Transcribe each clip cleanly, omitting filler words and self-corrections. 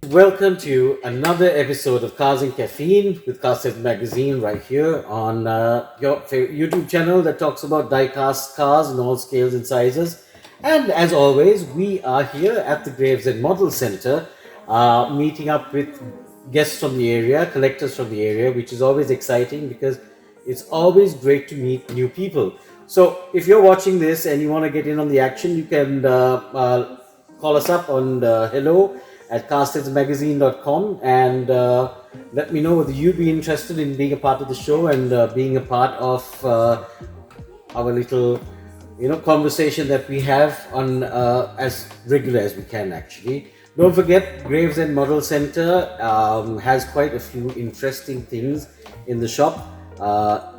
welcome to another episode of Cars and Caffeine with CastHeads magazine right here on your favorite YouTube channel that talks about die-cast cars in all scales and sizes. And as always, we are here at the Gravesend Model Center, meeting up with guests from the area, collectors from the area, which is always exciting because it's always great to meet new people. So if you're watching this and you want to get in on the action, you can call us up on hello@castheadsmagazine.com and let me know whether you'd be interested in being a part of the show and being a part of our little conversation that we have on as regular as we can. Actually, don't forget, Gravesend Model Center has quite a few interesting things in the shop.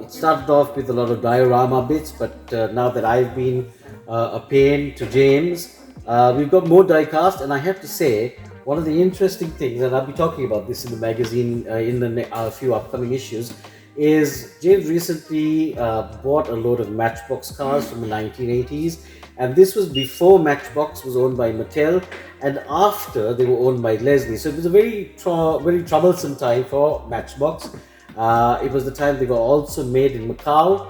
It started off with a lot of diorama bits, but now that I've been a pain to James, we've got more die-cast. And I have to say, one of the interesting things, and I'll be talking about this in the magazine in the few upcoming issues, is James recently bought a load of Matchbox cars from the 1980s, and this was before Matchbox was owned by Mattel and after they were owned by Leslie. So it was a very troublesome time for Matchbox. It was the time they were also made in Macau,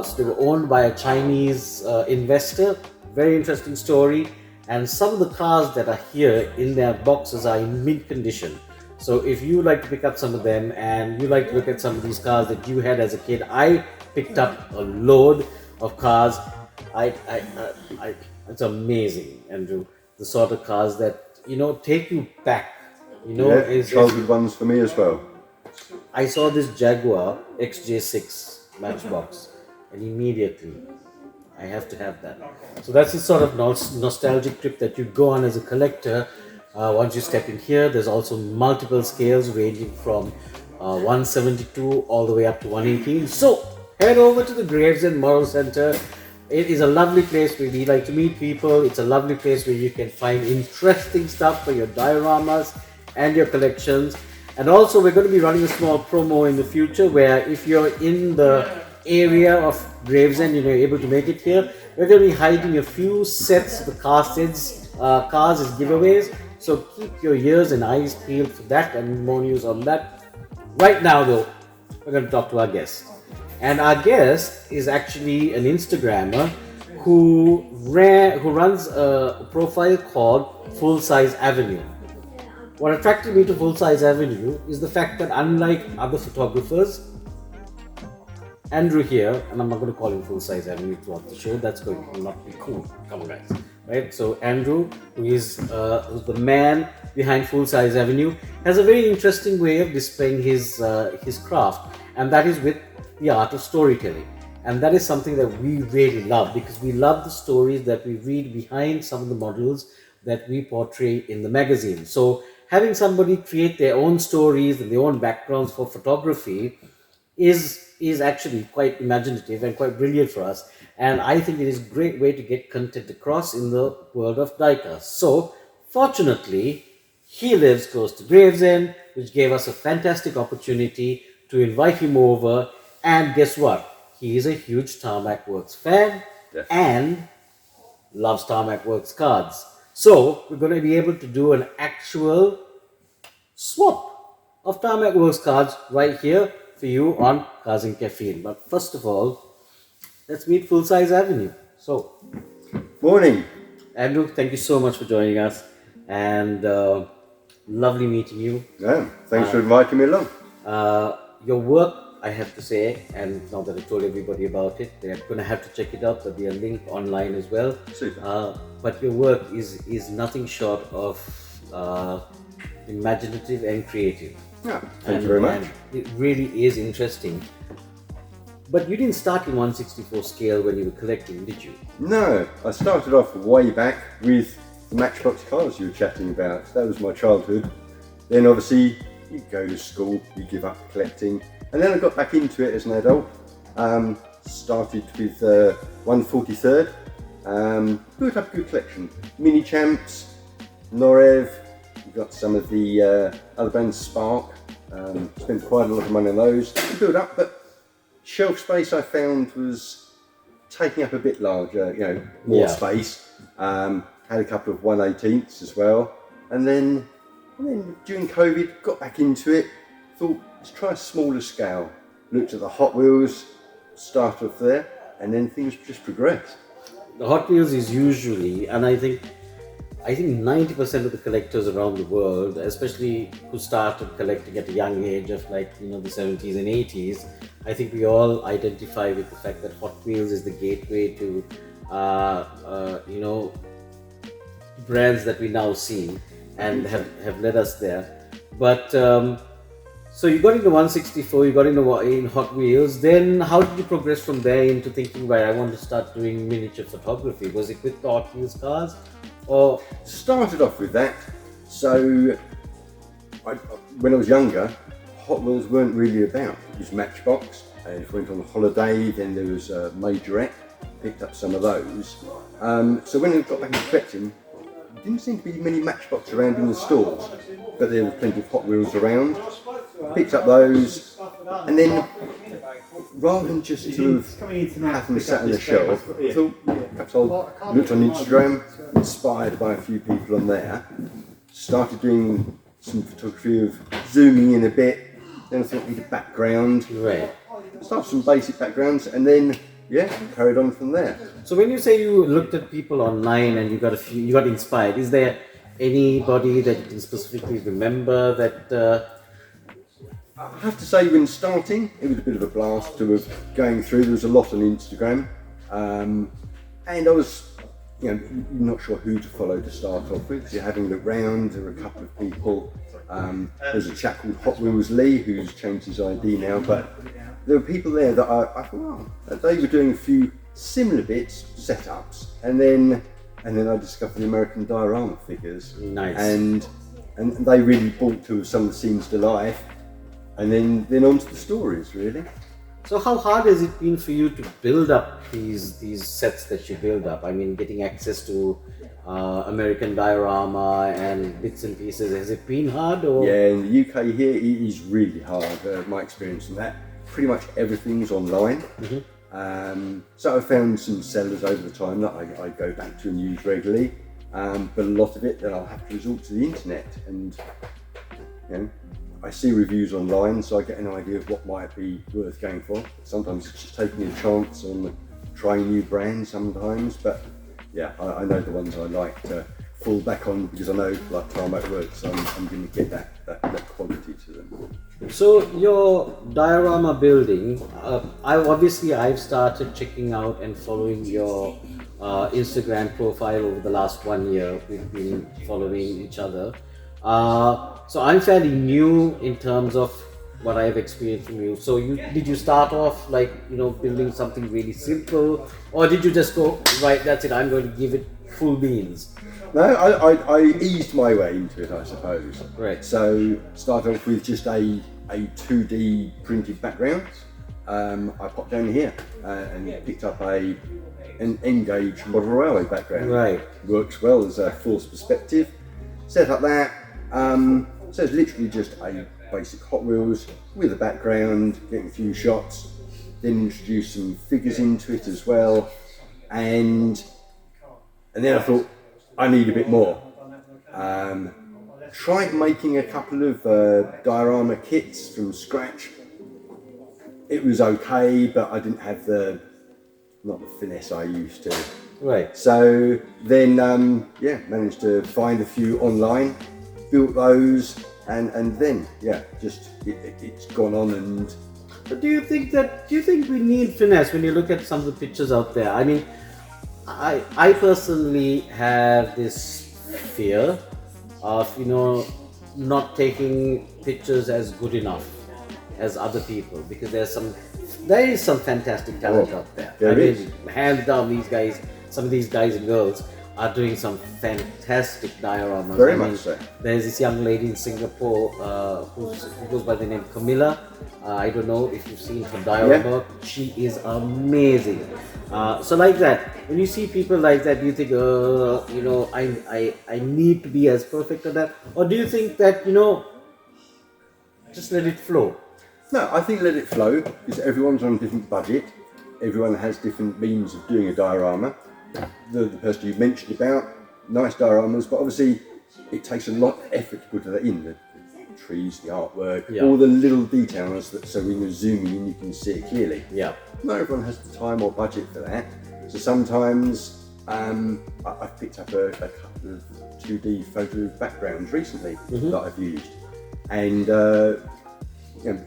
so they were owned by a Chinese investor. Very interesting story, and some of the cars that are here in their boxes are in mint condition. So if you like to pick up some of them and you like to look at some of these cars that you had as a kid, I picked up a load of cars. It's amazing, Andrew, the sort of cars that take you back. Childhood ones for me as well. I saw this Jaguar XJ6 Matchbox, and immediately I have to have that. So that's the sort of nostalgic trip that you go on as a collector. Once you step in here, there's also multiple scales ranging from 172 all the way up to 118. So head over to the Gravesend Model Center. It is a lovely place where we like to meet people. It's a lovely place where you can find interesting stuff for your dioramas and your collections. And also, we're going to be running a small promo in the future where if you're in the area of Gravesend, you're able to make it here, we're going to be hiding a few sets of the CastHeads cars as giveaways. So keep your ears and eyes peeled for that, and more news on that. Right now, though, we're going to talk to our guest. And our guest is actually an Instagrammer who runs a profile called Full Size Avenue. What attracted me to Full Size Avenue is the fact that unlike other photographers, Andrew here, and I'm not going to call him Full Size Avenue throughout the show, that's going to not be cool. Come on, guys. Right? So Andrew, who's the man behind Full Size Avenue, has a very interesting way of displaying his craft, and that is with the art of storytelling. And that is something that we really love, because we love the stories that we read behind some of the models that we portray in the magazine. So having somebody create their own stories and their own backgrounds for photography is actually quite imaginative and quite brilliant for us. And I think it is a great way to get content across in the world of diecast. So fortunately, he lives close to Gravesend, which gave us a fantastic opportunity to invite him over. And guess what? He is a huge Tarmac Works fan and loves Tarmac Works cards. So we're going to be able to do an actual swap of Tarmac Works cards right here for you on Cars and Caffeine. But first of all, let's meet Full Size Avenue. So, Morning. Andrew, thank you so much for joining us, and lovely meeting you. Yeah, thanks for inviting me along. Your work, I have to say, and now that I told everybody about it, they're going to have to check it out. There'll be a link online as well. Super. But your work is nothing short of imaginative and creative. Yeah, thank you very much. And it really is interesting. But you didn't start in 1/64 scale when you were collecting, did you? No, I started off way back with the Matchbox cars you were chatting about. That was my childhood. Then obviously you go to school, you give up collecting, and then I got back into it as an adult. Started with 1/43rd. Built up a good collection. Mini Champs, Norev. We've got some of the other brands, Spark. Spent quite a lot of money on those. Built up, but shelf space I found was taking up a bit larger, more space. Had a couple of 1/18ths as well. And then And then during COVID, got back into it, thought, let's try a smaller scale. Looked at the Hot Wheels, started off there, and then things just progressed. The Hot Wheels is usually, and I think 90% of the collectors around the world, especially who started collecting at a young age of like, the 70s and 80s, I think we all identify with the fact that Hot Wheels is the gateway to, brands that we now see and have led us there. But so you got into 164, you got in Hot Wheels. Then how did you progress from there into thinking, right, I want to start doing miniature photography? Was it with the Hot Wheels cars? Or started off with that. So when I was younger, Hot Wheels weren't really about. It was Matchbox. And if I went on holiday, then there was a Majorette. Picked up some of those. So when I got back into collecting, there didn't seem to be many Matchbox around in the stores, but there was plenty of Hot Wheels around. Picked up those, and then rather than just to have them sat on the shelf, I thought perhaps I looked on Instagram, inspired by a few people on there, started doing some photography of zooming in a bit. Then I thought I need a background. right. Started some basic backgrounds, and then carried on from there. So when you say you looked at people online and you got inspired, is there anybody that you can specifically remember that? I have to say, when starting, it was a bit of a blast to have going through. There was a lot on Instagram, and I was, not sure who to follow to start off with. So having a look round, there were a couple of people. There's a chap called Hot Wheels Lee who's changed his ID now, but there were people there that I thought, they were doing a few similar bits, setups, and then I discovered the American diorama figures. Nice. And they really brought some of the scenes to life. And then onto the stories, really. So how hard has it been for you to build up these sets that you build up? I mean, getting access to American diorama and bits and pieces, has it been hard? Or? Yeah, in the UK here, it is really hard, my experience in that. Pretty much everything's online. Mm-hmm. So I found some sellers over the time that I go back to and use regularly. But a lot of it, then I'll have to resort to the internet. And, I see reviews online, so I get an idea of what might be worth going for. Sometimes it's just taking a chance on trying new brands sometimes, but I know the ones I like to fall back on because I know like Tarmac works, so I'm going to get that quality to them. So your diorama building, I've started checking out and following your Instagram profile over the last 1 year. We've been following each other. So I'm fairly new in terms of what I've experienced from you. So did you start off like, building something really simple, or did you just go, right, that's it, I'm going to give it full beans? No, I eased my way into it, I suppose. Right. So started off with just a 2D printed background. I popped down here and picked up an N-gauge model railway background. Right. Works well as a force perspective. Set up that. So it's literally just a basic Hot Wheels with a background, getting a few shots, then introduce some figures into it as well, and then I thought I need a bit more. Tried making a couple of diorama kits from scratch. It was okay, but I didn't have not the finesse I used to. Right. So then, managed to find a few online, built those, and then, it's gone on. And But do you think we need finesse when you look at some of the pictures out there? I mean, I personally have this fear of, not taking pictures as good enough as other people, because there is some fantastic talent out there. There is. Hands down, some of these guys and girls are doing some fantastic dioramas. Very much so. There's this young lady in Singapore who goes by the name Camilla. I don't know if you've seen her diorama. Yeah. She is amazing. So like that, when you see people like that, do you think, I need to be as perfect as that? Or do you think that, just let it flow? No, I think let it flow, because everyone's on a different budget. Everyone has different means of doing a diorama. The person you mentioned about, nice dioramas, but obviously it takes a lot of effort to put that in, the trees, the artwork, Yeah. all the little details, that so when you're zooming in you can see it clearly. Yeah. Not everyone has the time or budget for that, so sometimes I've picked up a couple of 2D photo backgrounds recently that I've used, and you know,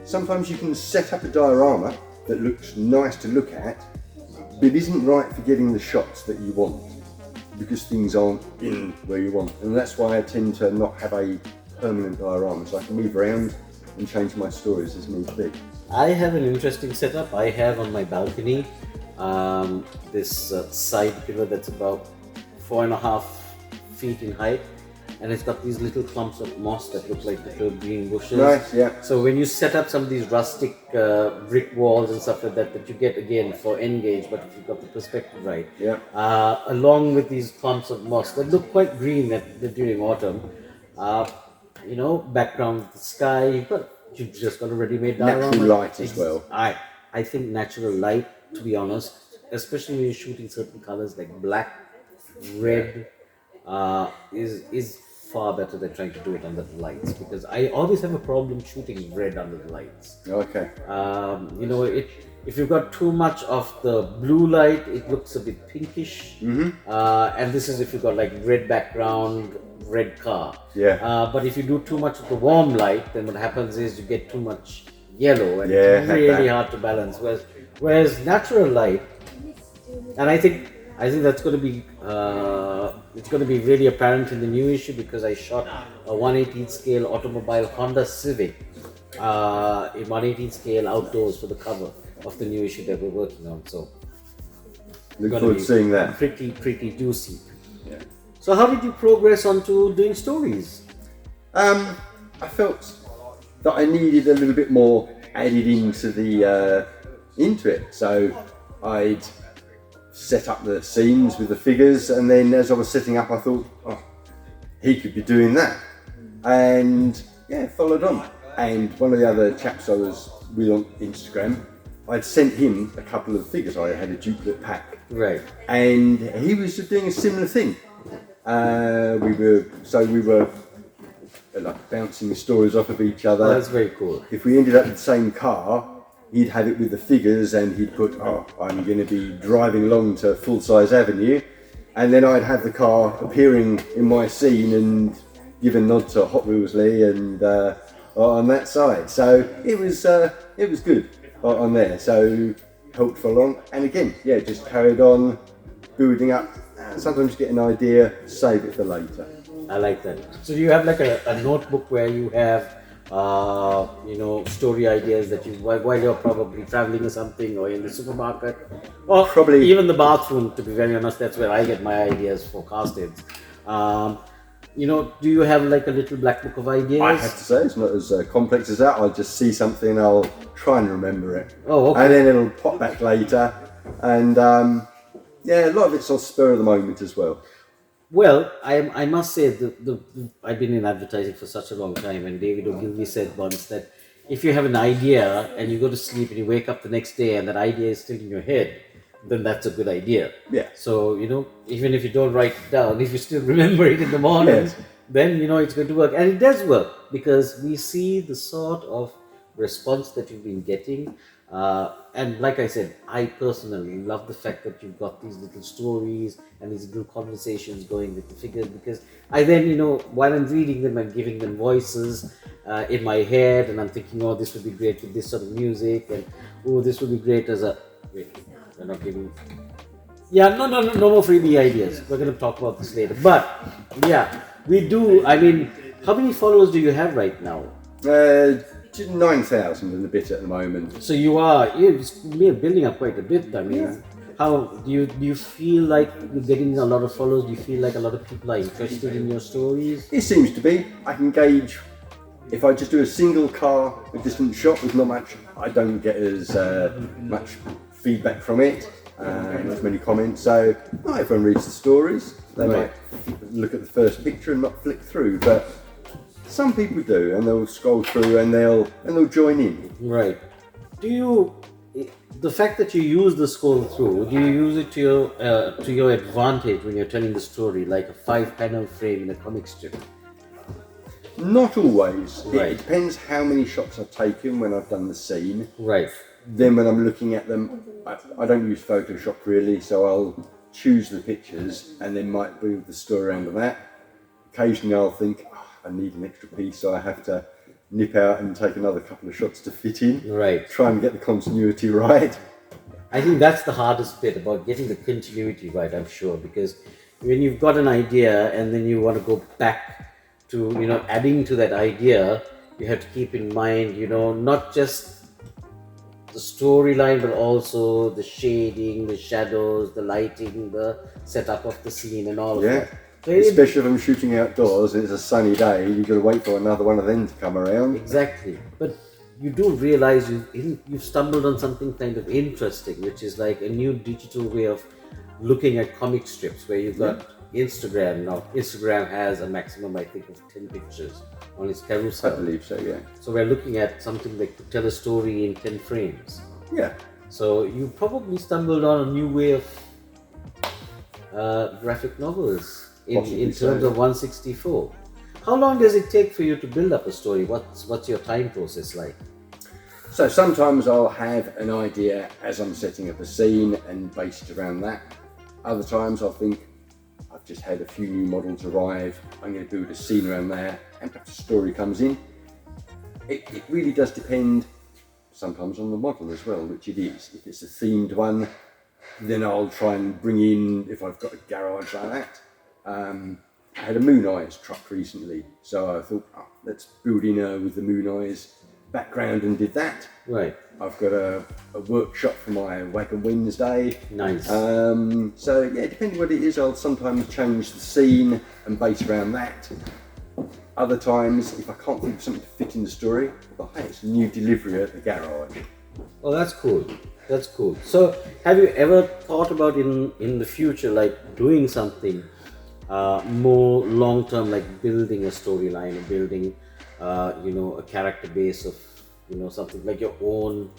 sometimes you can set up a diorama that looks nice to look at, but isn't right for getting the shots that you want, because things aren't in where you want. And that's why I tend to not have a permanent diorama, so I can move around and change my stories as need be. I have an interesting setup. I have on my balcony this side pillar that's about 4.5 feet in height, and it's got these little clumps of moss that look like little green bushes. Nice, yeah. So when you set up some of these rustic brick walls and stuff like that, that you get again for N-gauge, but if you've got the perspective right, Yeah. along with these clumps of moss that look quite green during autumn, you know, background of the sky, but you've just got a ready-made diorama. Natural light as well. I think natural light, to be honest, especially when you're shooting certain colors like black, red, is far better than trying to do it under the lights, because I always have a problem shooting red under the lights. Okay. You know, if you've got too much of the blue light, it looks a bit pinkish. And this is if you've got like red background, red car. Yeah. But if you do too much of the warm light, then what happens is you get too much yellow, and Yeah, it's really hard to balance. Whereas natural light, and I think that's going to be it's going to be really apparent in the new issue, because I shot a 1/18 scale automobile Honda Civic in 1/18 scale outdoors for the cover of the new issue that we're working on. So Look forward to seeing that. Pretty juicy. Yeah. So how did you progress onto doing stories? I felt that I needed a little bit more added into it. So I'd set up the scenes with the figures, and then as I was setting up, I thought, oh, he could be doing that, and yeah, followed on. And one of the other chaps I was with on Instagram, I'd sent him a couple of figures. I had a duplicate pack, Right. and he was doing a similar thing. We were like bouncing the stories off of each other. That's very cool. If we ended up in the same car, he'd have it with the figures, and he'd put, oh, I'm going to be driving along to Full Size Avenue, and then I'd have the car appearing in my scene and give a nod to Hot Wheels Lee and on that side. So it was good on there. So helped for long, and again, yeah, just carried on building up. Sometimes you get an idea, save it for later. I like that. So do you have like a notebook where you have you know, story ideas that you while you're probably traveling or something, or in the supermarket, or Probably even the bathroom? To be very honest, that's where I get my ideas for CastHeads. You know, do you have like a little black book of ideas? I have to say, it's not as complex as that. I'll just see something, I'll try and remember it. Oh, okay. And then it'll pop back later. And yeah, a lot of it's on spur of the moment as well. Well, I must say I've been in advertising for such a long time, and David Ogilvy said once that if you have an idea and you go to sleep and you wake up the next day and that idea is still in your head, then that's a good idea. Yeah. So, you know, even if you don't write it down, if you still remember it in the morning, Yes. then you know it's going to work. And it does work, because we see the sort of response that you've been getting. And like I said, I personally love the fact that you've got these little stories and these little conversations going with the figures, because I then, you know, while I'm reading them, I'm giving them voices in my head, and I'm thinking, oh, this would be great with this sort of music, and oh, this would be great as a... Wait, we're not giving... Yeah, no more freebie ideas. We're going to talk about this later. But, yeah, we do. I mean, how many followers do you have right now? 9,000 and a bit at the moment. So you're building up quite a bit. I mean, Yeah. how do you feel like you're getting a lot of followers? Do you feel like a lot of people are interested in your stories? It seems to be. I can gauge, if I just do a single car, a distant shot with not much, I don't get as much feedback from it, not as many comments. So not everyone reads the stories. They Right. might look at the first picture and not flick through, but some people do, and they'll scroll through and they'll join in. Right. Do you, the fact that you use the scroll through, do you use it to your advantage when you're telling the story, like a 5-panel frame in a comic strip? Not always. Right. It depends how many shots I've taken when I've done the scene. Right. Then when I'm looking at them, I don't use Photoshop really, so I'll choose the pictures and then might build the story around that. Occasionally I'll think, I need an extra piece, so I have to nip out and take another couple of shots to fit in. Right. Try and get the continuity right. I think that's the hardest bit about getting the continuity right, I'm sure, because when you've got an idea and then you want to go back to, adding to that idea, you have to keep in mind, not just the storyline, but also the shading, the shadows, the lighting, the setup of the scene and all of that. So especially if I'm shooting outdoors and it's a sunny day, you've got to wait for another one of them to come around. Exactly. But you do realize you've stumbled on something kind of interesting, which is like a new digital way of looking at comic strips, where you've got Instagram. Now Instagram has a maximum, I think, of 10 pictures on its carousel. I believe so, yeah. So we're looking at something that could tell a story in 10 frames. Yeah. So you probably stumbled on a new way of graphic novels in terms of 164. How long does it take for you to build up a story? What's your time process like? So sometimes I'll have an idea as I'm setting up a scene and base it around that. Other times I'll think, I've just had a few new models arrive, I'm going to build a scene around there, and perhaps a story comes in. It really does depend sometimes on the model as well, which it is. If it's a themed one, then I'll try and bring in, if I've got a garage like that. I had a Moon Eyes truck recently, so I thought, let's build in with the Moon Eyes background and did that. Right. I've got a workshop for my Wagon Wednesday. Nice. So yeah, depending what it is, I'll sometimes change the scene and base around that. Other times, if I can't think of something to fit in the story, hey, it's a new delivery at the garage. Oh, that's cool. That's cool. So have you ever thought about in the future, like doing something more long-term, like building a storyline or building a character base of something like your own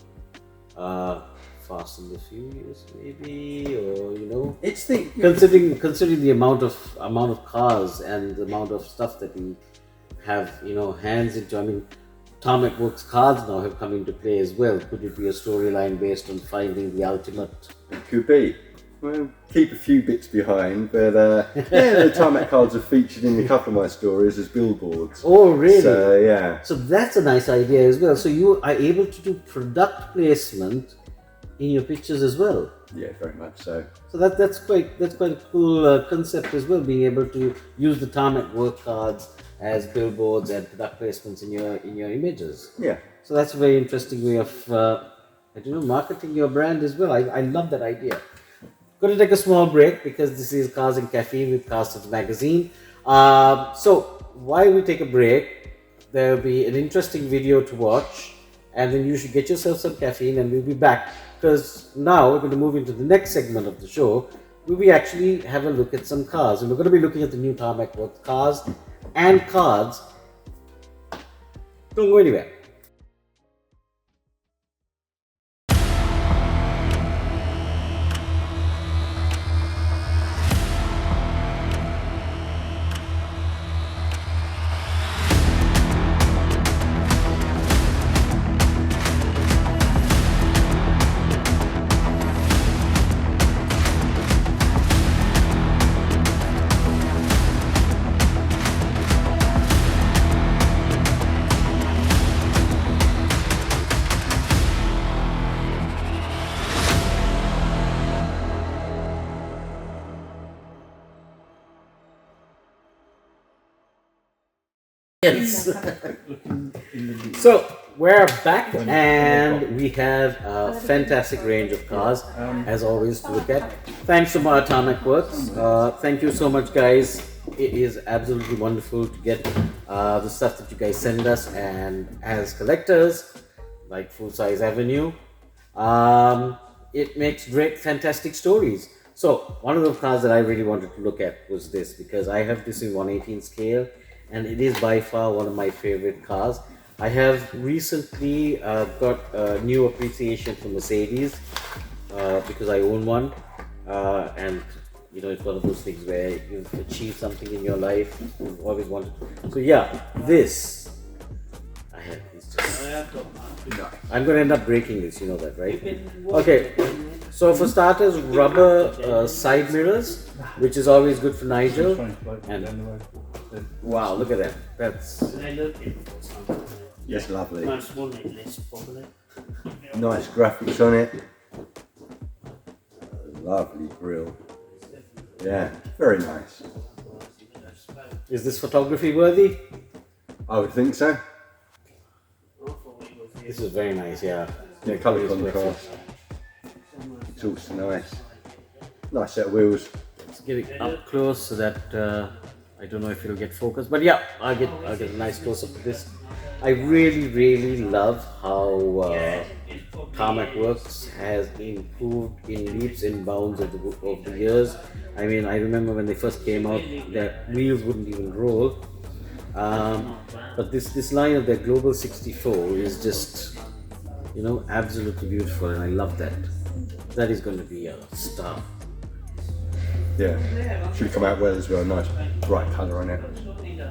Fast and the Furious maybe, or it's the considering the amount of cars and the amount of stuff that we have hands into. I mean, Tarmac Works cars now have come into play as well. Could it be a storyline based on finding the ultimate? It could be. Well, keep a few bits behind, but the Tarmac cards are featured in a couple of my stories as billboards. Oh, really? So, yeah. So that's a nice idea as well. So you are able to do product placement in your pictures as well. Yeah, very much so. So that's quite a cool concept as well. Being able to use the Tarmac work cards as billboards and product placements in your images. Yeah. So that's a very interesting way of marketing your brand as well. I love that idea. Going to take a small break because this is Cars and Caffeine with CastHeads magazine. So while we take a break, there will be an interesting video to watch, and then you should get yourself some caffeine, and we'll be back, because now we're going to move into the next segment of the show where we actually have a look at some cars, and we're going to be looking at the new Tarmac Works cars and cards. Don't go anywhere. Yes. So we're back, and we have a fantastic range of cars as always to look at. Thanks to my Tarmac Works. Thank you so much, guys. It is absolutely wonderful to get the stuff that you guys send us, and as collectors, like Full Size Avenue, it makes great, fantastic stories. So one of the cars that I really wanted to look at was this, because I have this in 1/18 scale, and it is by far one of my favorite cars. I have recently got a new appreciation for Mercedes because I own one, and you know it's one of those things where you've achieved something in your life you've always wanted. So yeah, this I have. It's just, I'm going to end up breaking this. You know that, right? Okay. So for starters, rubber side mirrors, which is always good for Nigel. And wow, look at that. That's It's lovely. Nice graphics on it. Lovely grill. Yeah, very nice. Is this photography worthy? I would think so. This is very nice, yeah. Yeah, colour contrast. It's also nice. Nice set of wheels. Let's get it up close so that I don't know if it'll get focused, but yeah, I'll get a nice close up of this. I really love how Tarmac Works has improved in leaps and bounds over the years. I mean, I remember when they first came out, their wheels wouldn't even roll. But this line of their Global 64 is just, you know, absolutely beautiful, and I love that. That is going to be a star. Yeah, should come out well as well. Nice bright colour on it.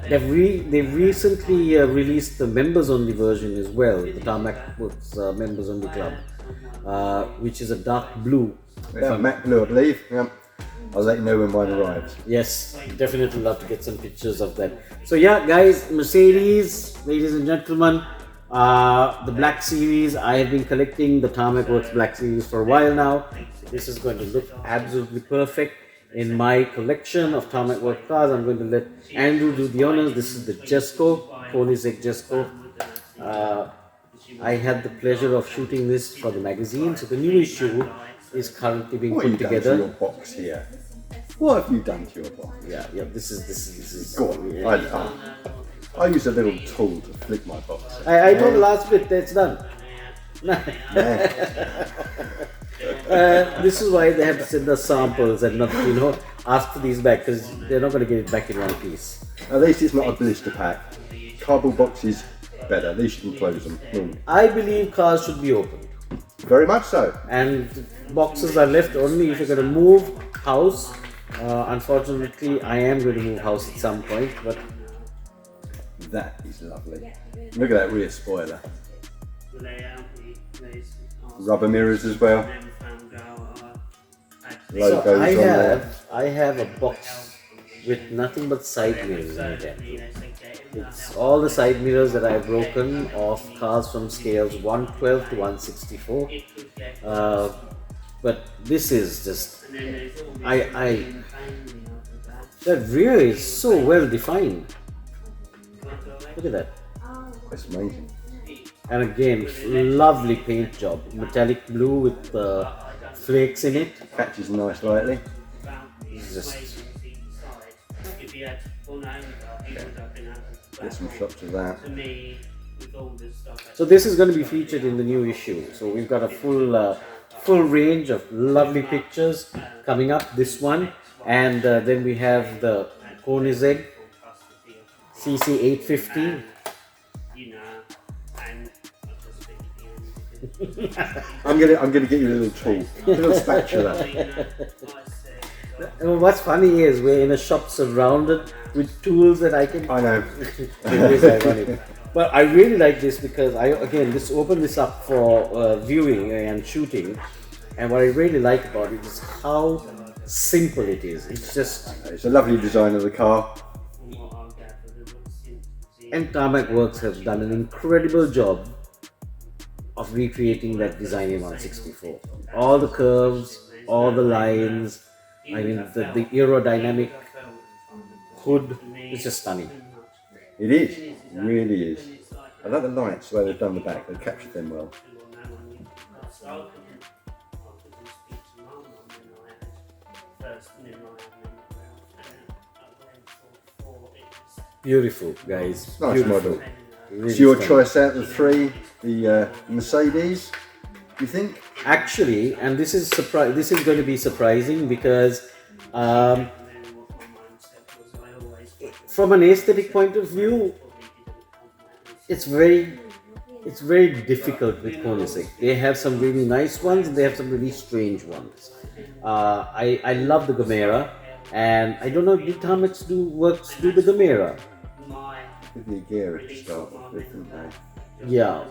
They've recently released the members only version as well, the Tarmac Works members only club, which is a dark blue. Yeah, matte blue, I believe. Yeah. I'll let you know when mine arrives. Yes, definitely love to get some pictures of that. So yeah, guys, Mercedes, ladies and gentlemen, the Black Series. I have been collecting the Tarmac Works Black Series for a while now. This is going to look absolutely perfect in my collection of Tarmac Works cars. I'm going to let Andrew do the honors. This is the Jesco, Koenigsegg Jesco. I had the pleasure of shooting this for the magazine. So the new issue is currently being put together. What have you done to your box here? What have you done to your box? Yeah. This is. Go on. Yeah. I use a little tool to flick my box. I told the last bit that's done. This is why they have to send us samples and not, you know, ask for these back, because they're not going to get it back in one piece. At least it's not a blister pack. Cardboard boxes better. At least you can close them. I believe cars should be opened. Very much so. And boxes are left only if you're going to move house. Unfortunately, I am going to move house at some point, but that is lovely. Look at that rear spoiler. Rubber mirrors as well. So I have a box with nothing but side mirrors in it. It's all the side mirrors that I've broken off cars from scales 112 to 164. But this is just, that rear is so well defined. Look at that. That's amazing. And again, lovely paint job. Metallic blue with flakes in it. Catches nice lightly. Just get some shots of that. So this is going to be featured in the new issue. So we've got a full range of lovely pictures coming up. This one, and then we have the Koenigsegg CC850. I'm gonna get you a little tool, a little spatula. What's funny is we're in a shop surrounded with tools that I can. I know. Anyways, ironic. But I really like this because this opened this up for viewing and shooting, and what I really like about it is how simple it is. It's a lovely design of the car. And Tarmac Works has done an incredible job of recreating that design in 164. All the curves, all the lines, I mean the aerodynamic hood is just stunning. It is, it really is. I like the lights, the way they've done the back, they've captured them well. Beautiful, guys. Nice Beautiful. model. Really so your choice out of the three, the Mercedes, you think? Actually, and this is going to be surprising because from an aesthetic point of view, it's very difficult with Koenigsegg. They have some really nice ones and they have some really strange ones. I love the Gamera, and I don't know, did Timex do the Gamera? With the gear at the start with, didn't they? Yeah,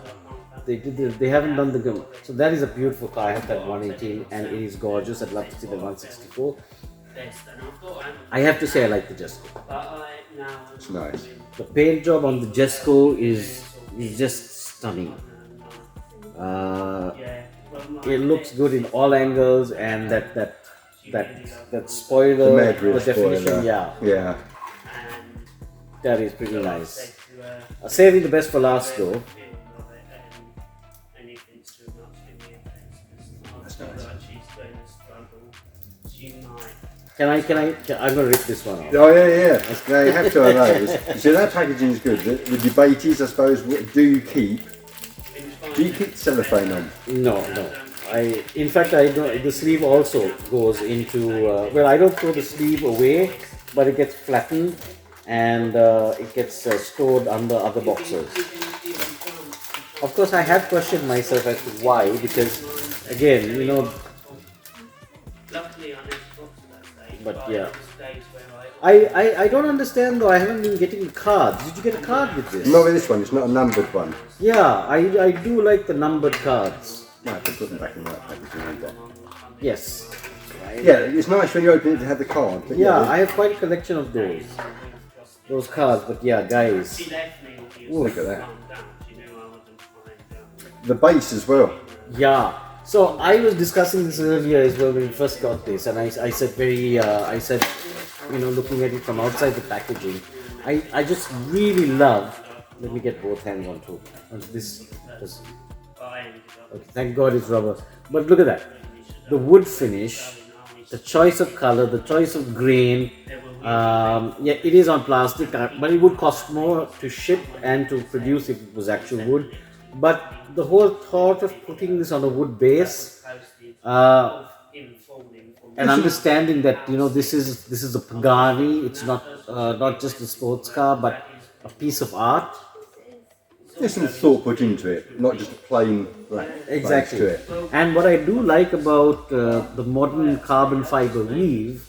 they did. They haven't done the Gamera. So that is a beautiful car. I have that 118 and it is gorgeous. I'd love to see the 164. I have to say I like the Jesco. It's nice. The paint job on the Jesco is just stunning. It looks good in all angles, and that spoiler, The mad rear the definition, spoiler. Yeah. that is pretty nice. Saving the best for last though. That's nice. I'm gonna rip this one off. Oh yeah. No, you have to have those. You see, that packaging is good. The debate is, I suppose, what do you keep cellophane on? No. In fact, I don't. The sleeve also goes into. Well, I don't throw the sleeve away, but it gets flattened and it gets stored under other boxes. Of course, I have questioned myself as to why, because again, but yeah. I don't understand though. I haven't been getting cards. Did you get a card with this? Not with this one. It's not a numbered one. Yeah, I do like the numbered cards. Might have to put them back in the right packaging. Yes. Right. Yeah, it's nice when you open it to have the card. But Yeah, I have quite a collection of those cards. But yeah, guys, look at that. The base as well. yeah. So I was discussing this earlier as well when we first got this, and I said looking at it from outside the packaging, I just really love. Let me get both hands onto this. Okay, thank God it's rubber. But look at that. The wood finish, the choice of color, the choice of grain. Yeah, it is on plastic, but it would cost more to ship and to produce if it was actual wood. But the whole thought of putting this on a wood base, and understanding that this is a Pagani, it's not just a sports car, but a piece of art. There's some thought put into it, not just a plain black Exactly. base to it. And what I do like about the modern carbon fiber weave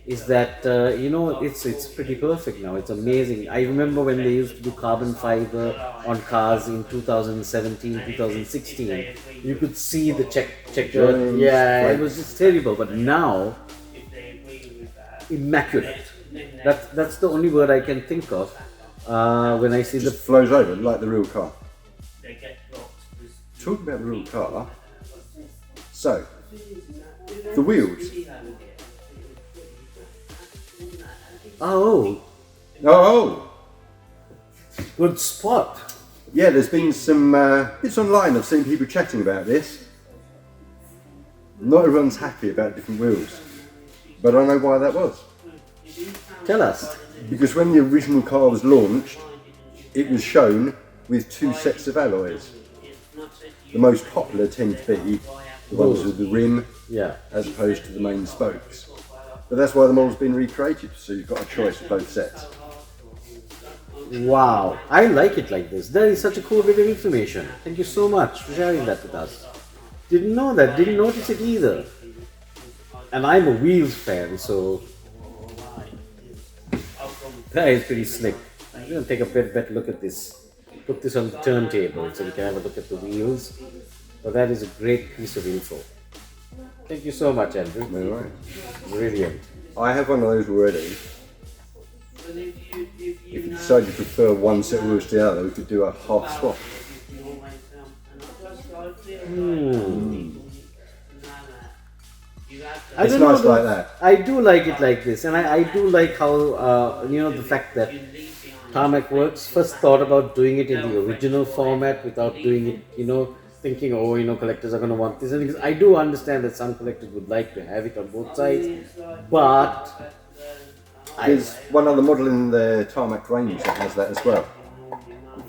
is that it's pretty perfect now. It's amazing. I remember when they used to do carbon fiber on cars in 2017, 2016. You could see the checker. Yeah, it was just terrible. But now, immaculate. That's the only word I can think of when I see Just flows over like the real car. Talking about the real car, so the wheels. Oh, good spot. Yeah, there's been some bits online. I've seen people chatting about this. Not everyone's happy about different wheels, but I know why that was. Tell us. Because when the original car was launched, it was shown with two sets of alloys. The most popular tend to be the ones with the rim, Yeah. as opposed to the main spokes. But that's why the model's been recreated, so you've got a choice of both sets. Wow, I like it like this. That is such a cool bit of information. Thank you so much for sharing that with us. Didn't know that, didn't notice it either. And I'm a wheels fan, so that is pretty slick. I'm gonna take a better look at this. Put this on the turntable so we can have a look at the wheels. But that is a great piece of info. Thank you so much, Andrew. No worries. Brilliant. I have one of those already. If you decide you prefer one set of wheels to the other, we could do a half swap. I It's don't know, nice like that. I do like it like this, and I do like how the fact that Tarmac Works first thought about doing it in the original format without doing it, thinking, collectors are going to want this. And because I do understand that some collectors would like to have it on both sides, but There's one other model in the Tarmac range that has that as well.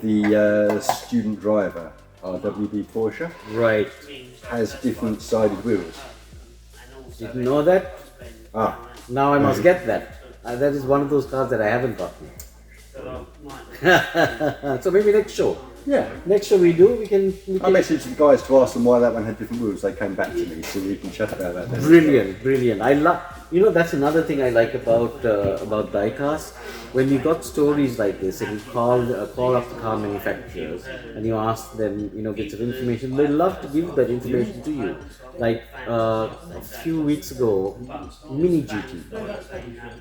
The student driver, RWB Porsche, right, has different sided wheels. didn't know that. Ah, Now I must get that. That is one of those cars that I haven't gotten. So maybe next show. Yeah. Next show we can I messaged the guys to ask them why that one had different rules. They came back to me, so we can chat about that then. Brilliant. I love, that's another thing I like about diecast. When you got stories like this and you call up the car manufacturers and you ask them, bits of information, they love to give that information to you. Like a few weeks ago, Mini GT.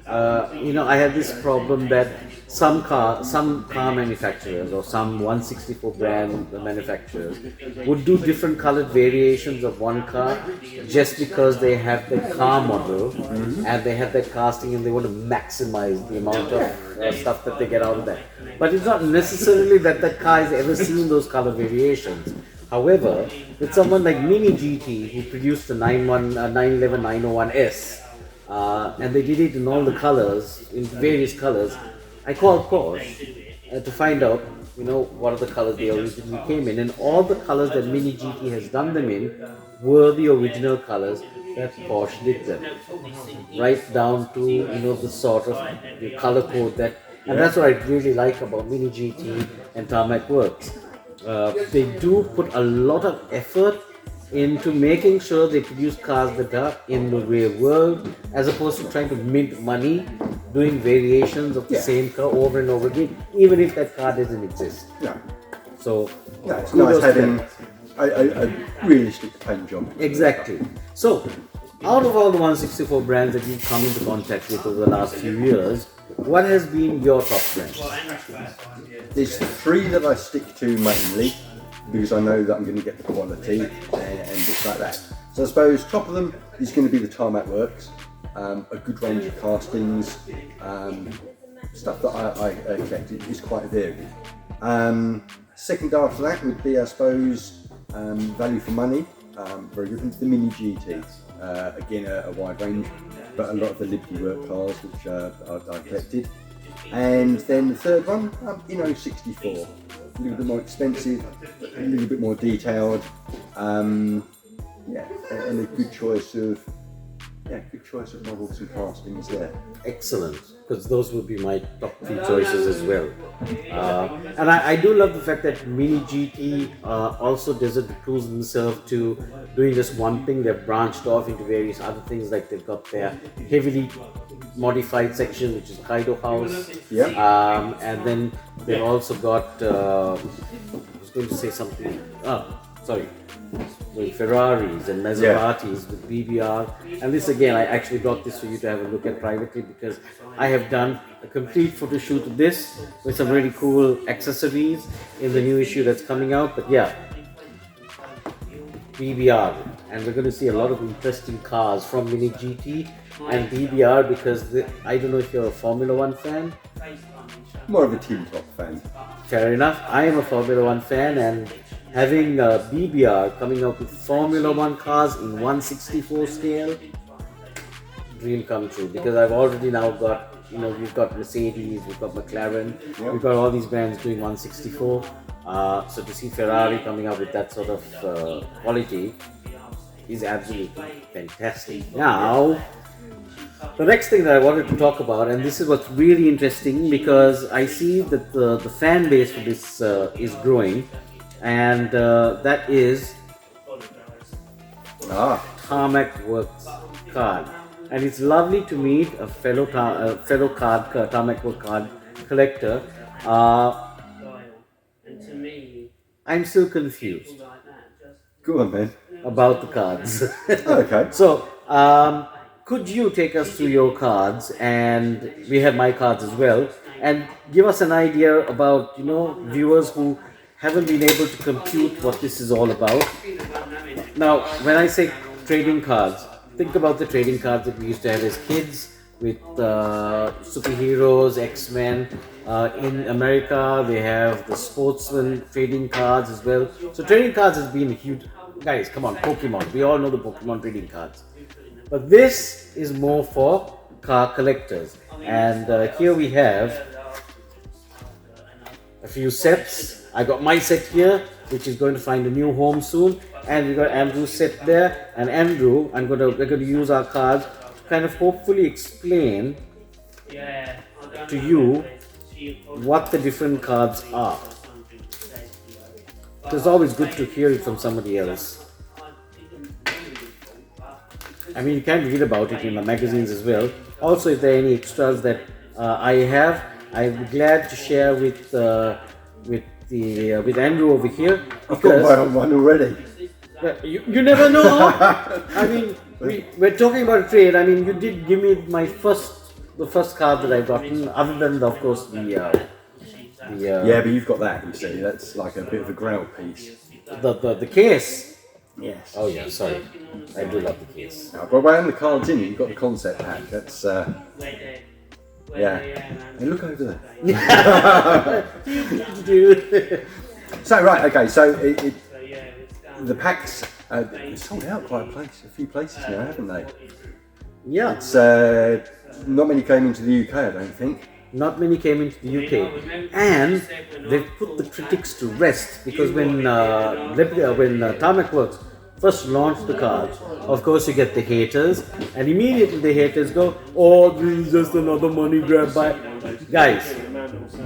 I had this problem that some car manufacturers or some 164 brand manufacturers would do different colored variations of one car just because they have the car model and they have that casting and they want to maximize the amount of stuff that they get out of that. But it's not necessarily that the car has ever seen those color variations. However, with someone like Mini GT who produced the 911 901S and they did it in all the colors, in various colors, I called Porsche to find out, what are the colors they originally came in, and all the colors that Mini GT has done them in were the original colors that Porsche did them, right down to the sort of the color code that, and that's what I really like about Mini GT and Tarmac Works. They do put a lot of effort into making sure they produce cars that are in the real world, as opposed to trying to mint money doing variations of the same car over and over again, even if that car doesn't exist. Yeah. So it's nice having a realistic paint job. Exactly. So, out of all the 164 brands that you've come into contact with over the last few years, what has been your top brand? There's three that I stick to mainly because I know that I'm going to get the quality and bits like that. So I suppose top of them is going to be the Tarmac Works, a good range of castings, stuff that I collect is quite varied. Second after that would be, I suppose, value for money, very different to the Mini GT. Again, a wide range, but a lot of the Liberty Work cars which I collected. And then the third one, 64, a little bit more expensive, a little bit more detailed, and a good choice of models and castings there. Excellent, because those would be my top three choices as well. And I do love the fact that Mini GT also doesn't cruise themselves to doing just one thing. They've branched off into various other things, like they've got their heavily modified section, which is Kaido House. Yeah. And then they've also got, I was going to say something, with Ferraris and Maseratis with BBR. And this again, I actually got this for you to have a look at privately, because I have done a complete photo shoot of this with some really cool accessories in the new issue that's coming out. But yeah, BBR, and we're going to see a lot of interesting cars from Mini GT and BBR, because I don't know if you're a Formula One fan. More of a Team Top fan. Fair enough. I am a Formula One fan, and having BBR coming out with Formula One cars in 164 scale, dream come true. Because I've already now got, we've got Mercedes, we've got McLaren, we've got all these brands doing 164. So to see Ferrari coming out with that sort of quality is absolutely fantastic. Now, the next thing that I wanted to talk about, and this is what's really interesting, because I see that the fan base for this is growing, and that is Tarmac Works card. And it's lovely to meet a fellow Tarmac Works card collector. I'm still confused. Go on, man. About the cards. Okay. So, could you take us through your cards, and we have my cards as well, and give us an idea about, viewers who haven't been able to compute what this is all about. Now, when I say trading cards, think about the trading cards that we used to have as kids with superheroes, X-Men. In America, they have the sportsman trading cards as well. So trading cards has been a huge... Guys, come on, Pokemon. We all know the Pokemon trading cards. But this is more for car collectors. And here we have a few sets. I got my set here, which is going to find a new home soon. And we got Andrew's set there. And Andrew, we're going to use our cards to kind of hopefully explain to you what the different cards are. It's always good to hear it from somebody else. I mean, you can read about it in the magazines as well. Also, if there are any extras that I'm glad to share with Andrew over here. I've got my own one already. You never know. I mean, we're talking about a trade. I mean, you did give me the first card that I've gotten, other than of course yeah, but you've got that. You see, that's like a bit of a grail piece. The case. Yes. Oh yeah, sorry. I do love the case. But when the cards in, you've got the concept pack. That's yeah. Hey, look over there. So right, okay. So the packs it's sold out quite a few places now, haven't they? Yeah. It's not many came into the UK, I don't think. Not many came into the UK, and they've put the critics to rest, because when Tarmac Works first launched the cards, of course you get the haters, and immediately the haters go, "Oh, this is just another money grab by..." Guys,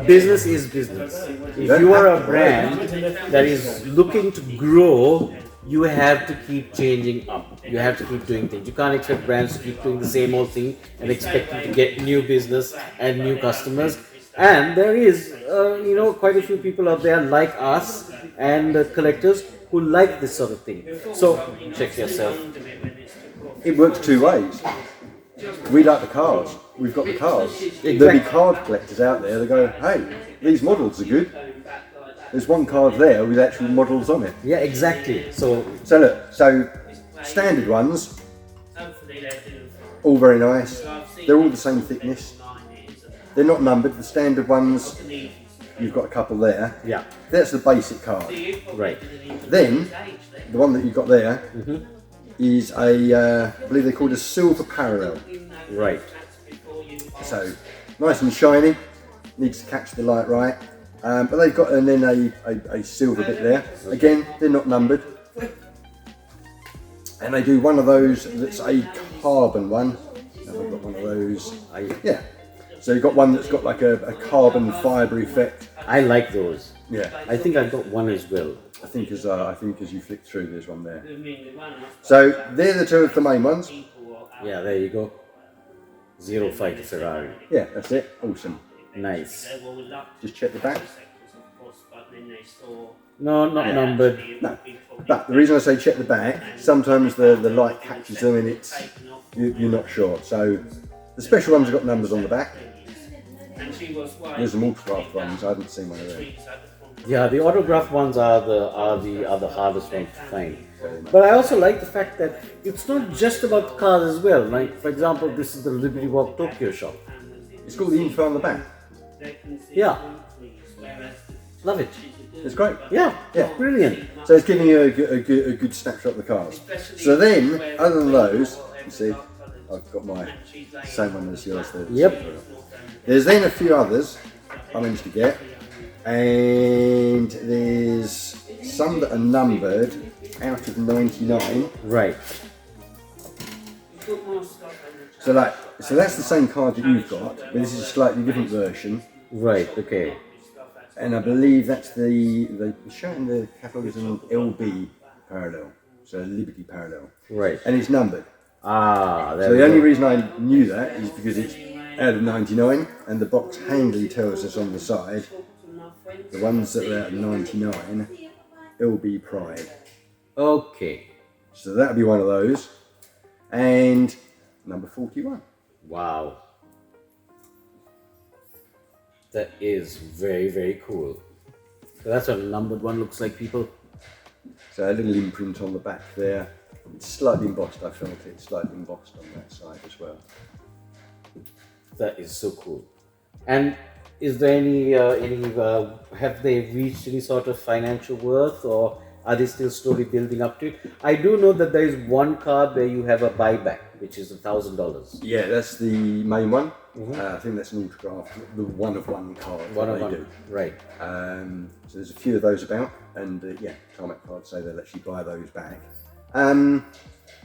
business is business. If you are a brand that is looking to grow, you have to keep changing up. You have to keep doing things. You can't expect brands to keep doing the same old thing and expect to get new business and new customers. And there is, quite a few people out there like us and collectors who like this sort of thing. So check yourself. It works two ways. We like the cars. We've got the cars. Exactly. There'll be card collectors out there that go, "Hey, these models are good. There's one card there with actual models on it." Yeah, exactly. So look, standard ones, all very nice. They're all the same thickness. They're not numbered. The standard ones, you've got a couple there. yeah, That's the basic card. right. Then, the one that you've got there is I believe they're called a silver parallel. Right. So, nice and shiny. Needs to catch the light right. But they've got and then a silver bit there. Again, they're not numbered. And they do one of those that's a carbon one. I've got one of those. Yeah. So you've got one that's got like a carbon fibre effect. I like those. Yeah. I think I've got one as well. I think as you flick through, there's one there. So they're the two of the main ones. Yeah, there you go. 05 to Ferrari. Yeah, that's it. Awesome. Nice. Just check the back. No, not numbered. No. But the reason I say check the back, sometimes the light catches them and you're not sure. So the special ones have got numbers on the back. There's some autographed ones. I haven't seen one of them. Yeah, the autographed ones are the hardest ones to find. But I also like the fact that it's not just about the cars as well. Like, for example, this is the Liberty Walk Tokyo shop. It's got the info on the back. Yeah. Love it. It's great. Yeah, Yeah. brilliant. So it's giving you a good snapshot of the cars. So then, other than those, you see, I've got my same one as yours there. Yep. There's then a few others I managed to get, and there's some that are numbered out of 99. Right. So that's the same card that you've got, but this is a slightly different version. Right, okay. And I believe that's the showing the catalogue is an LB parallel, so Liberty parallel. Right. And it's numbered. Ah, there So we the only go. reason I knew that is because it's out of 99, and the box handily tells us on the side the ones that are out of 99, LB Pride. Okay. So that'll be one of those. And number 41. Wow. That is very, very cool. So that's what a numbered one looks like, people. So a little imprint on the back there. It's slightly embossed, I felt it, slightly embossed on that side as well. That is so cool. And is there any have they reached any sort of financial worth, or are they still slowly building up to it? I do know that there is one card where you have a buyback, which is $1,000. Yeah, that's the main one. I think that's an autograph, the one-of-one card that they do. Right. So there's a few of those about, and yeah, Tarmac cards say they'll let you buy those back.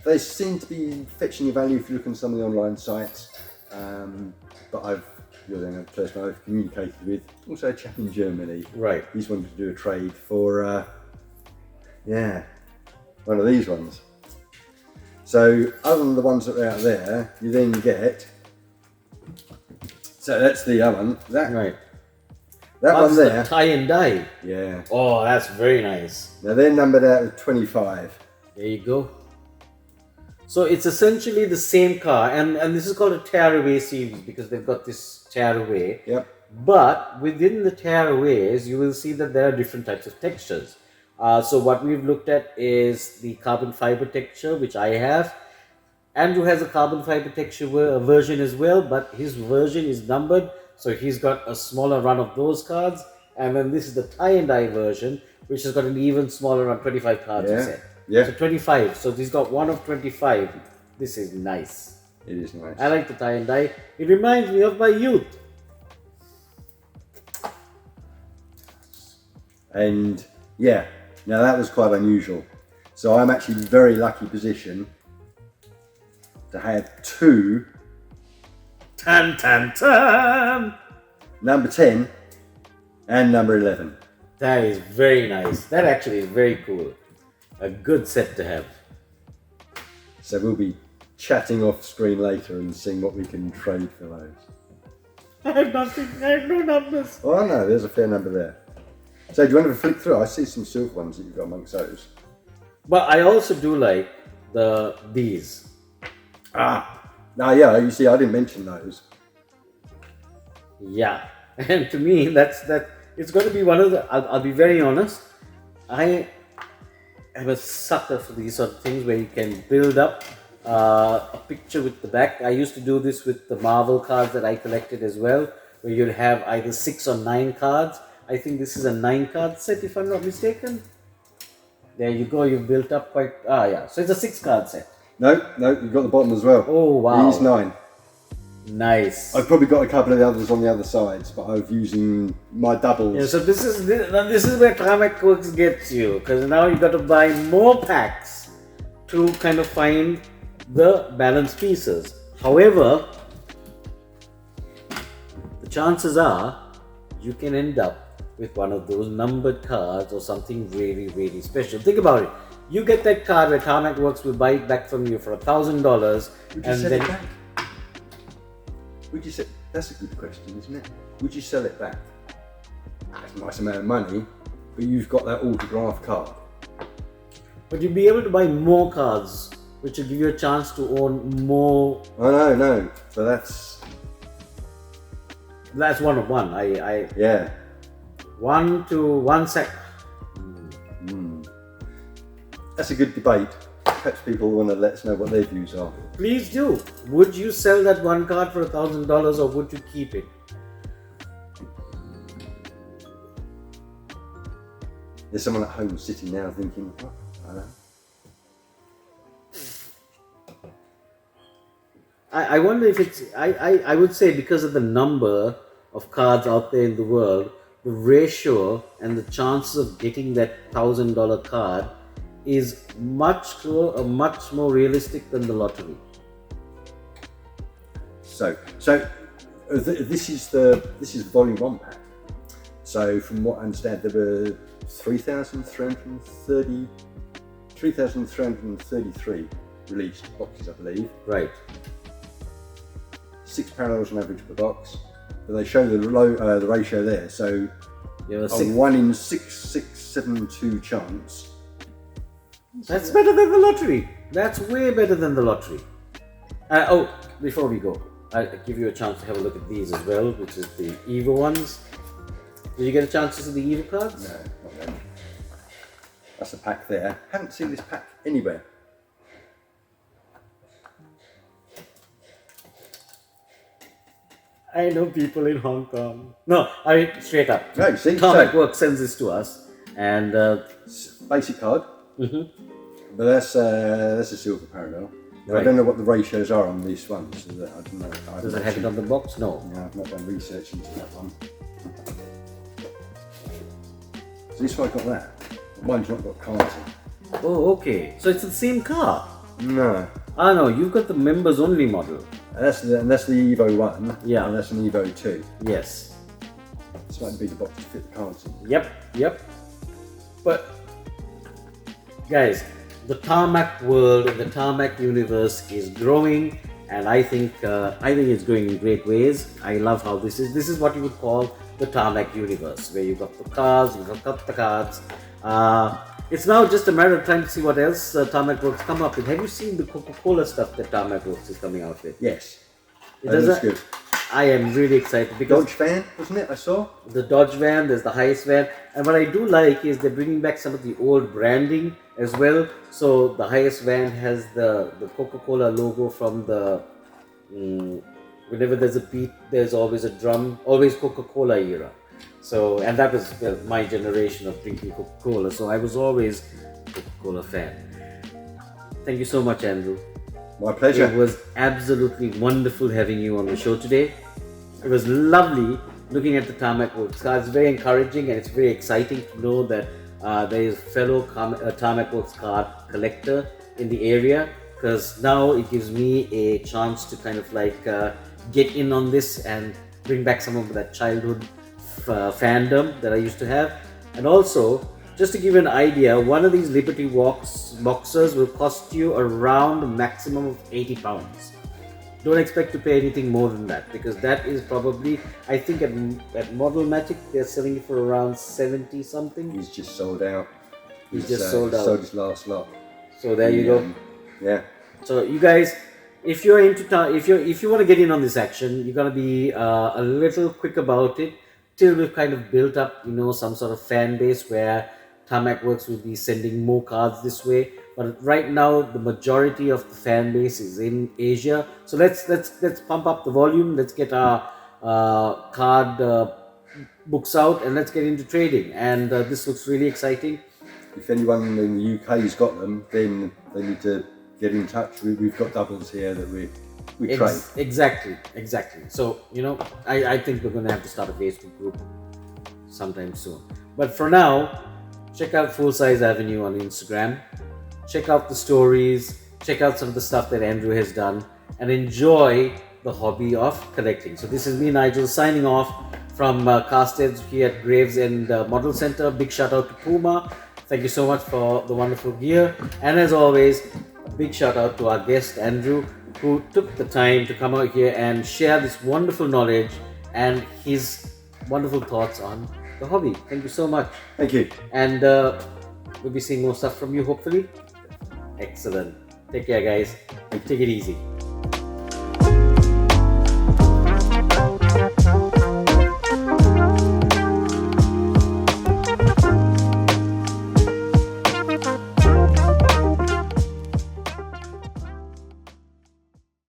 They seem to be fetching a value if you look on some of the online sites, but I've you're then a person I've communicated with. Also a chap in Germany. Right. He's wanted to do a trade for, one of these ones. So other than the ones that are out there, you then get, so that's the other one. Right. That one there. The tie and die. Yeah. Oh, that's very nice. Now they're numbered out at 25. There you go. So it's essentially the same car, and this is called a tearaway series because they've got this tearaway. Yep. But within the tearaways, you will see that there are different types of textures. So what we've looked at is the carbon fiber texture, which I have. Andrew has a carbon fiber texture version as well, but his version is numbered, so he's got a smaller run of those cards. And then this is the tie and die version, which has got an even smaller run, 25 cards. Yeah. You said. Yeah. So 25. So he's got one of 25. This is nice. It is nice. I like the tie and die. It reminds me of my youth. And yeah, now that was quite unusual. So I'm actually in a very lucky position to have two Tan tan tan. number 10 and number 11. That is very nice. That actually is very cool. A good set to have. So we'll be chatting off screen later and seeing what we can trade for those. I have nothing. I have no numbers. Oh no, there's a fair number there. So do you want to flick through? I see some silver ones that you've got amongst those. But I also do like these. No, yeah, you see I didn't mention those. Yeah. And to me, that's it's going to be one of the, I'll be very honest, I am a sucker for these sort of things where you can build up a picture with the back. I used to do this with the Marvel cards that I collected as well, where you'd have either 6 or 9 cards. I think this is a 9 card set if I'm not mistaken. There you go, you've built up quite, yeah, so it's a 6 card set. No, you've got the bottom as well. Oh wow. These 9. Nice. I've probably got a couple of the others on the other sides, but I'm using my doubles. Yeah, so this is where Comic Works gets you, because now you've got to buy more packs to kind of find the balanced pieces. However, the chances are you can end up with one of those numbered cards or something really, really special. Think about it. You get that card where Comic Works will buy it back from you for $1,000, Would you sell it back? Would you say, that's a good question, isn't it? Would you sell it back? That's a nice amount of money, but you've got that autograph card. But you'll be able to buy more cards, which will give you a chance to own more. Oh no, so that's one of one. yeah. 1 to 1 sec. That's a good debate. Perhaps people want to let us know what their views are. Please do. Would you sell that one card for $1,000 or would you keep it? There's someone at home sitting now thinking, what? I don't know. I wonder if it's, I would say because of the number of cards out there in the world, the ratio and the chances of getting that $1,000 card is much more realistic than the lottery. So this is volume 1 pack. So from what I understand, there were 3,333 released boxes, I believe. Right. 6 parallels on average per box, but they show the ratio there. So a 1 in 6,672 chance. That's better than the lottery. That's way better than the lottery. Before we go, I'll give you a chance to have a look at these as well, which is the Evo ones. Did you get a chance to see the Evo cards? No, not really. That's a pack there. Haven't seen this pack anywhere. I know people in Hong Kong. No, I mean straight up. No, see, Comic Works sends this to us, and basic card. But that's a silver parallel. Right. I don't know what the ratios are on these ones. So I don't know. does it have it on the box? No. No, I've not done research into that one. So this one got that. Mine's not got cards in. Oh, okay. So it's the same car. No. No, you've got the members only model. And that's the Evo 1. Yeah. And that's an Evo 2. Yes. Slightly bigger box to fit the cards in. Yep. But guys, the tarmac world and the tarmac universe is growing, and I think it's growing in great ways. I love how this is. This is what you would call the tarmac universe, where you've got the cars, you've got the cards. It's now just a matter of trying to see what else Tarmac Works come up with. Have you seen the Coca-Cola stuff that Tarmac Works is coming out with? Yes. It That looks good. I am really excited because Dodge van, wasn't it? I saw. the Dodge van, there's the highest van, and what I do like is they're bringing back some of the old branding as well. So the highest van has the Coca-Cola logo from the whenever there's a beat, there's always a drum, always Coca-Cola era. So, and that was my generation of drinking Coca-Cola. So I was always a Coca-Cola fan. Thank you so much, Andrew. My pleasure. It was absolutely wonderful having you on the show today. It was lovely looking at the Tarmac Works car. It's very encouraging and it's very exciting to know that there is a fellow Tarmac Works car collector in the area, because now it gives me a chance to kind of like get in on this and bring back some of that childhood fandom that I used to have. And also, just to give you an idea, one of these Liberty boxers will cost you around a maximum of £80. Don't expect to pay anything more than that, because that is probably, I think at Modelmatic they're selling it for around 70 something. He's just sold out. He's just sold out. Sold his last lot. So there you go. Yeah. So you guys, if you're into if you want to get in on this action, you're gonna be a little quick about it till we've kind of built up, some sort of fan base where Tarmac Works will be sending more cards this way. But right now, the majority of the fan base is in Asia. So let's pump up the volume. Let's get our card books out and let's get into trading. And this looks really exciting. If anyone in the UK has got them, then they need to get in touch. We've got doubles here that we trade. Exactly. So, I think we're going to have to start a Facebook group sometime soon. But for now, check out Full Size Avenue on Instagram. Check out the stories. Check out some of the stuff that Andrew has done. And enjoy the hobby of collecting. So this is me, Nigel, signing off from CastHeads here at Gravesend Model Center. Big shout out to Puma. Thank you so much for the wonderful gear. And as always, a big shout out to our guest, Andrew, who took the time to come out here and share this wonderful knowledge and his wonderful thoughts on the hobby. Thank you so much. Thank you. And we'll be seeing more stuff from you, hopefully. Excellent. Take care, guys. Take it easy.